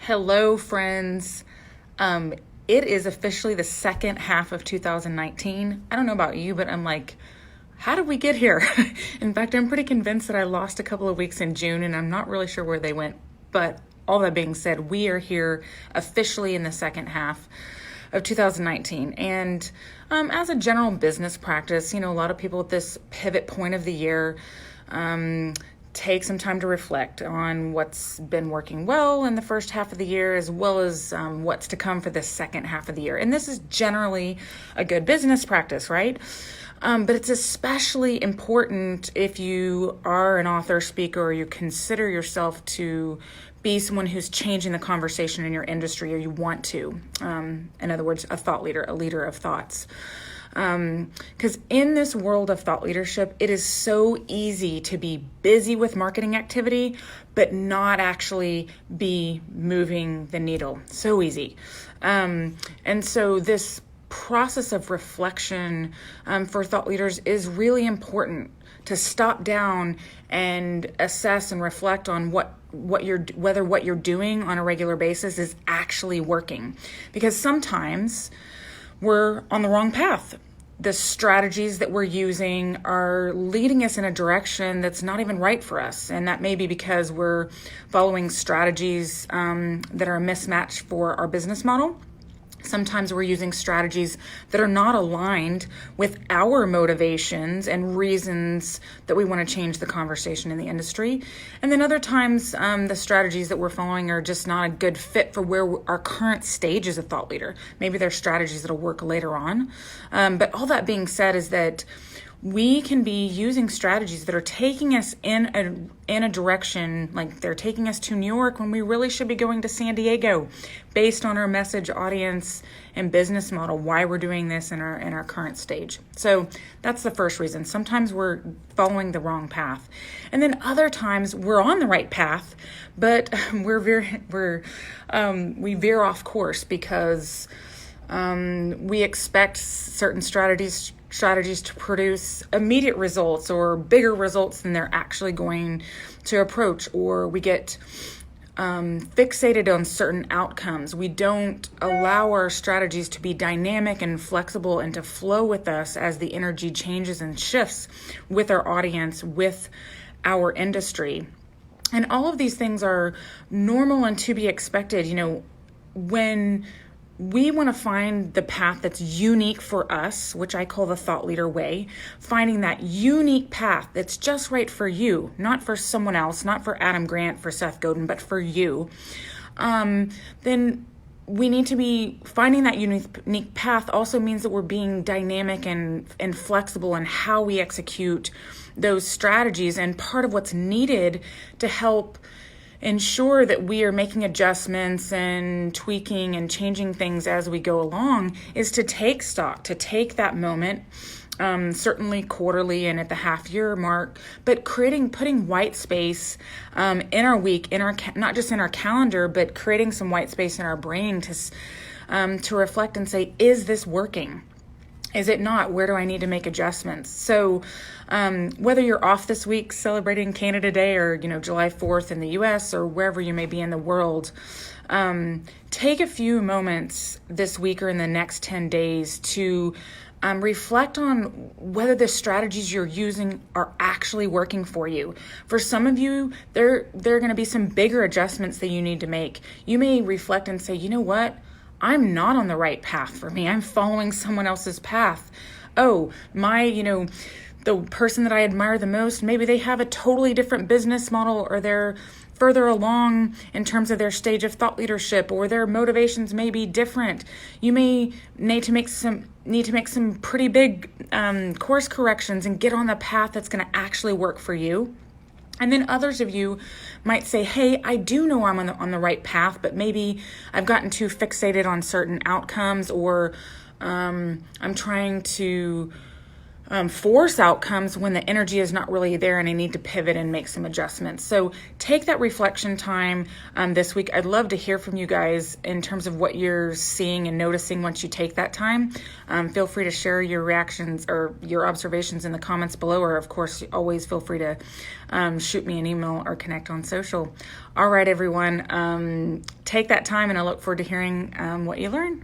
Hello, friends. It is officially the second half of 2019. I don't know about you, but I'm like, how did we get here? In fact, I'm pretty convinced that I lost a couple of weeks in June and I'm not really sure where they went. But all that being said, we are here officially in the second half of 2019. And as a general business practice, a lot of people at this pivot point of the year take some time to reflect on what's been working well in the first half of the year, as well as what's to come for the second half of the year. And this is generally a good business practice, right? But it's especially important if you are an author, speaker, or you consider yourself to be someone who's changing the conversation in your industry, or you want to. In other words, a thought leader, a leader of thoughts. Because in this world of thought leadership, it is so easy to be busy with marketing activity, but not actually be moving the needle. So easy. And so this process of reflection for thought leaders is really important, to stop down and assess and reflect on whether what you're doing on a regular basis is actually working. Because sometimes we're on the wrong path. The strategies that we're using are leading us in a direction that's not even right for us. And that may be because we're following strategies that are a mismatch for our business model. Sometimes we're using strategies that are not aligned with our motivations and reasons that we want to change the conversation in the industry. And then other times, the strategies that we're following are just not a good fit for where our current stage as a thought leader. Maybe they're strategies that'll work later on. But all that being said is that we can be using strategies that are taking us in a direction, like they're taking us to New York when we really should be going to San Diego, based on our message, audience, and business model, why we're doing this in our current stage. So that's the first reason. Sometimes we're following the wrong path. And then other times we're on the right path, but we veer off course because we expect certain strategies to produce immediate results or bigger results than they're actually going to approach, or we get fixated on certain outcomes. We don't allow our strategies to be dynamic and flexible and to flow with us as the energy changes and shifts with our audience, with our industry. And all of these things are normal and to be expected. When we want to find the path that's unique for us, which I call the thought leader way, finding that unique path that's just right for you, not for someone else, not for Adam Grant, for Seth Godin, but for you, then we need to be finding that unique path. Also means that we're being dynamic and flexible in how we execute those strategies. And part of what's needed to help ensure that we are making adjustments and tweaking and changing things as we go along is to take stock, to take that moment, certainly quarterly and at the half year mark, but putting white space in our week, not just in our calendar, but creating some white space in our brain to reflect and say, is this working? Is it not? Where do I need to make adjustments? So whether you're off this week celebrating Canada Day or, July 4th in the US or wherever you may be in the world, take a few moments this week or in the next 10 days to reflect on whether the strategies you're using are actually working for you. For some of you, there are going to be some bigger adjustments that you need to make. You may reflect and say, you know what? I'm not on the right path for me. I'm following someone else's path. Oh, the person that I admire the most, maybe they have a totally different business model, or they're further along in terms of their stage of thought leadership, or their motivations may be different. You may need to make some pretty big course corrections and get on the path that's going to actually work for you. And then others of you might say, hey, I do know I'm on the right path, but maybe I've gotten too fixated on certain outcomes, or I'm trying to force outcomes when the energy is not really there and I need to pivot and make some adjustments. So take that reflection time this week. I'd love to hear from you guys in terms of what you're seeing and noticing once you take that time. Feel free to share your reactions or your observations in the comments below, or of course, always feel free to shoot me an email or connect on social. All right, everyone, take that time, and I look forward to hearing what you learn.